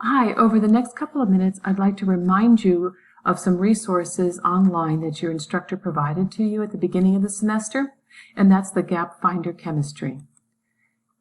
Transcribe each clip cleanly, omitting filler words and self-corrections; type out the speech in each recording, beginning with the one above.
Hi, over the next couple of minutes, I'd like to remind you of some resources online that your instructor provided to you at the beginning of the semester, and that's the Gap Finder Chemistry.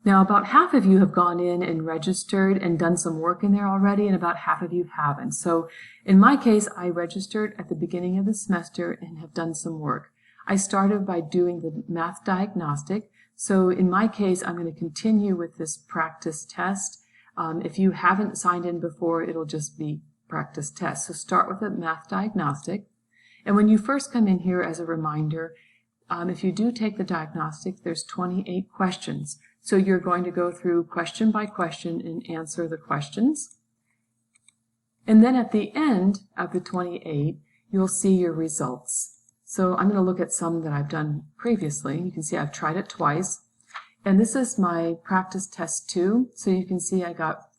Now, about half of you have gone in and registered and done some work in there already, and about half of you haven't. So in my case, I registered at the beginning of the semester and have done some work. I started by doing the math diagnostic. So in my case, I'm going to continue with this practice test. If you haven't signed in before, it'll just be practice test. So start with a math diagnostic. And when you first come in here, as a reminder, if you do take the diagnostic, there's 28 questions. So you're going to go through question by question and answer the questions. And then at the end of the 28, you'll see your results. So I'm going to look at some that I've done previously. You can see I've tried it twice. And this is my practice test 2. So you can see I got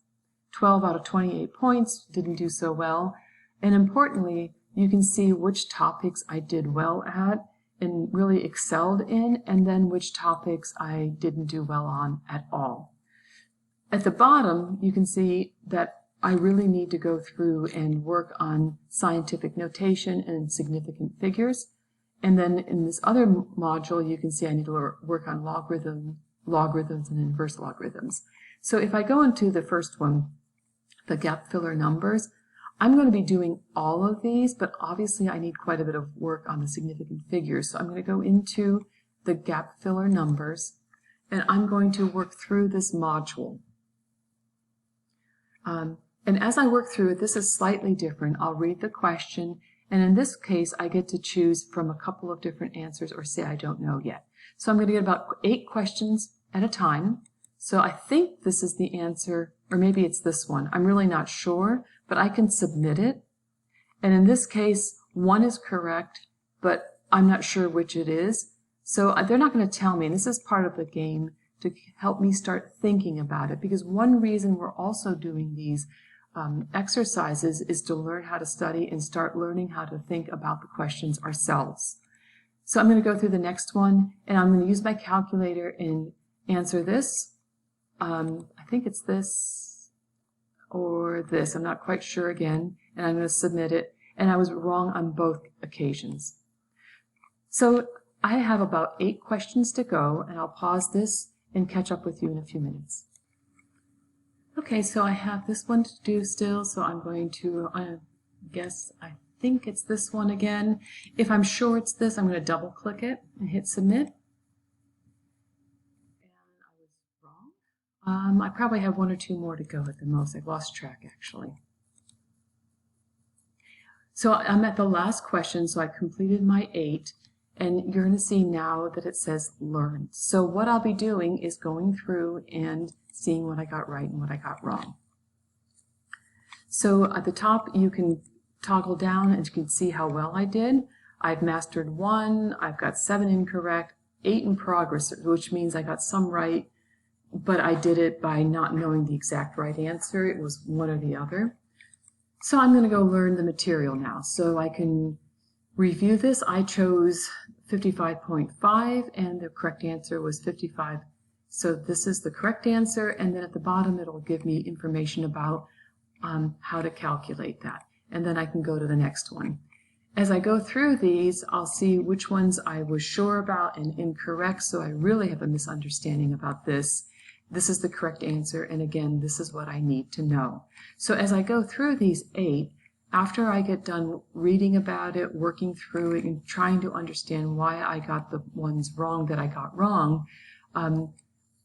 12 out of 28 points, didn't do so well. And importantly, you can see which topics I did well at and really excelled in, and then which topics I didn't do well on at all. At the bottom, you can see that I really need to go through and work on scientific notation and significant figures. And then in this other module, you can see I need to work on logarithms and inverse logarithms. So if I go into the first one, the gap filler numbers, I'm going to be doing all of these, but obviously I need quite a bit of work on the significant figures. So I'm going to go into the gap filler numbers, and I'm going to work through this module. And as I work through it, this is slightly different. I'll read the question, and in this case, I get to choose from a couple of different answers or say I don't know yet. So I'm going to get about 8 questions at a time. So I think this is the answer, or maybe it's this one. I'm really not sure, but I can submit it. And in this case, one is correct, but I'm not sure which it is. So they're not going to tell me, and this is part of the game to help me start thinking about it, because one reason we're also doing these exercises is to learn how to study and start learning how to think about the questions ourselves. So I'm going to go through the next one, and I'm going to use my calculator and answer this. I think it's this or this. I'm not quite sure again, and I'm going to submit it. And I was wrong on both occasions. So I have about 8 questions to go, and I'll pause this and catch up with you in a few minutes. Okay, so I have this one to do still, so I'm going to guess, I think it's this one again. If I'm sure it's this, I'm going to double click it and hit submit. And I was wrong. I probably have 1 or 2 more to go at the most. I've lost track actually. So I'm at the last question, so I completed my 8, and you're going to see now that it says learn. So what I'll be doing is going through and seeing what I got right and what I got wrong. So at the top you can toggle down and you can see how well I did. I've mastered 1, I've got 7 incorrect, 8 in progress, which means I got some right, but I did it by not knowing the exact right answer. It was one or the other. So I'm going to go learn the material now. So I can review this. I chose 55.5 and the correct answer was 55. So this is the correct answer, and then at the bottom it'll give me information about how to calculate that. And then I can go to the next one. As I go through these, I'll see which ones I was sure about and incorrect, so I really have a misunderstanding about this. This is the correct answer, and again, this is what I need to know. So as I go through these 8, after I get done reading about it, working through it, and trying to understand why I got the ones wrong that I got wrong,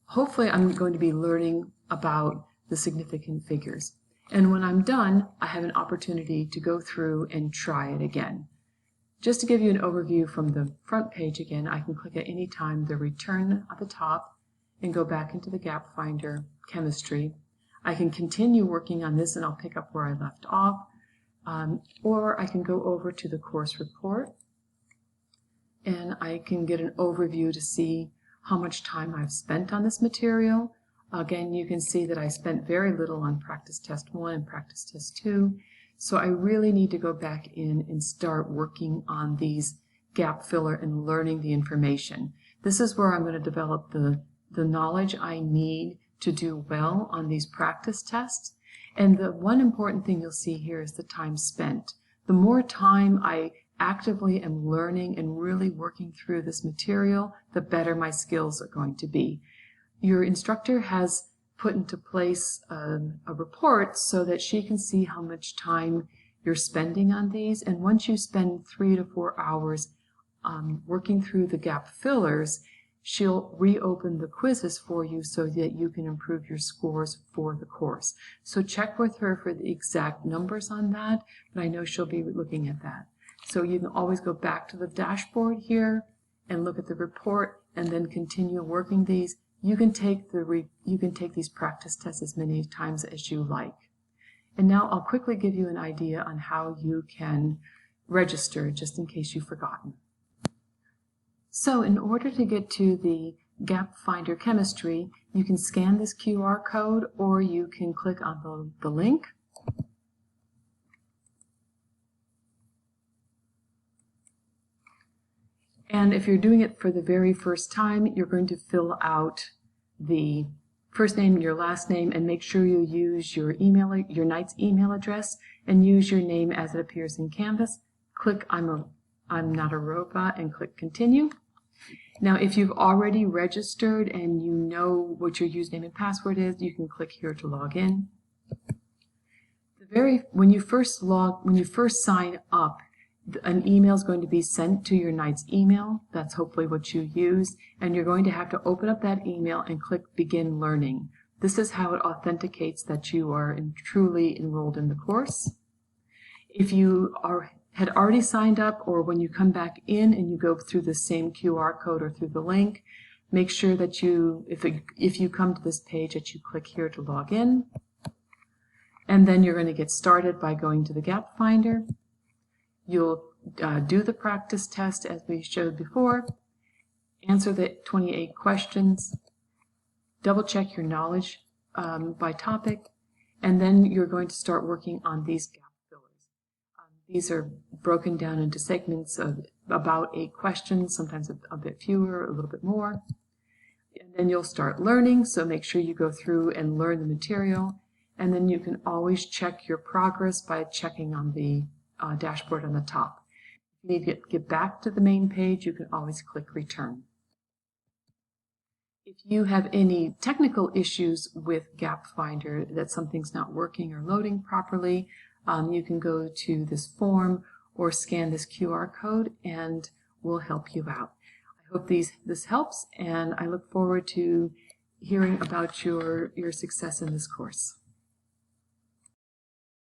hopefully I'm going to be learning about the significant figures. And when I'm done, I have an opportunity to go through and try it again. Just to give you an overview from the front page again, I can click at any time the return at the top and go back into the Gap Finder Chemistry. I can continue working on this and I'll pick up where I left off, or I can go over to the course report and I can get an overview to see how much time I've spent on this material. Again, you can see that I spent very little on practice test 1 and practice test 2. So I really need to go back in and start working on these gap filler and learning the information. This is where I'm going to develop the knowledge I need to do well on these practice tests. And the one important thing you'll see here is the time spent. The more time I actively am learning and really working through this material, the better my skills are going to be. Your instructor has put into place a report so that she can see how much time you're spending on these. And once you spend 3 to 4 hours working through the gap fillers, she'll reopen the quizzes for you so that you can improve your scores for the course. So check with her for the exact numbers on that, but I know she'll be looking at that. So you can always go back to the dashboard here and look at the report and then continue working these. You can take these practice tests as many times as you like. And now I'll quickly give you an idea on how you can register, just in case you've forgotten. So in order to get to the Gap Finder Chemistry, you can scan this QR code or you can click on the link. And if you're doing it for the very first time, you're going to fill out the first name and your last name, and make sure you use your Knight's email address, and use your name as it appears in Canvas. Click I'm not a robot and click continue. Now if you've already registered and you know what your username and password is, you can click here to log in. When you first sign up, an email is going to be sent to your Knight's email. That's hopefully what you use, and you're going to have to open up that email and click Begin Learning. This is how it authenticates that you are truly enrolled in the course. If you had already signed up, or when you come back in and you go through the same QR code or through the link, make sure that if you come to this page, that you click here to log in. And then you're going to get started by going to the Gap Finder. You'll do the practice test as we showed before, answer the 28 questions, double check your knowledge by topic, and then you're going to start working on these gap fillers. These are broken down into segments of about 8 questions, sometimes a bit fewer, a little bit more. And then you'll start learning, so make sure you go through and learn the material, and then you can always check your progress by checking on the dashboard on the top. If you need to get back to the main page, you can always click Return. If you have any technical issues with Gap Finder, that something's not working or loading properly, you can go to this form or scan this QR code and we'll help you out. I hope this helps, and I look forward to hearing about your success in this course.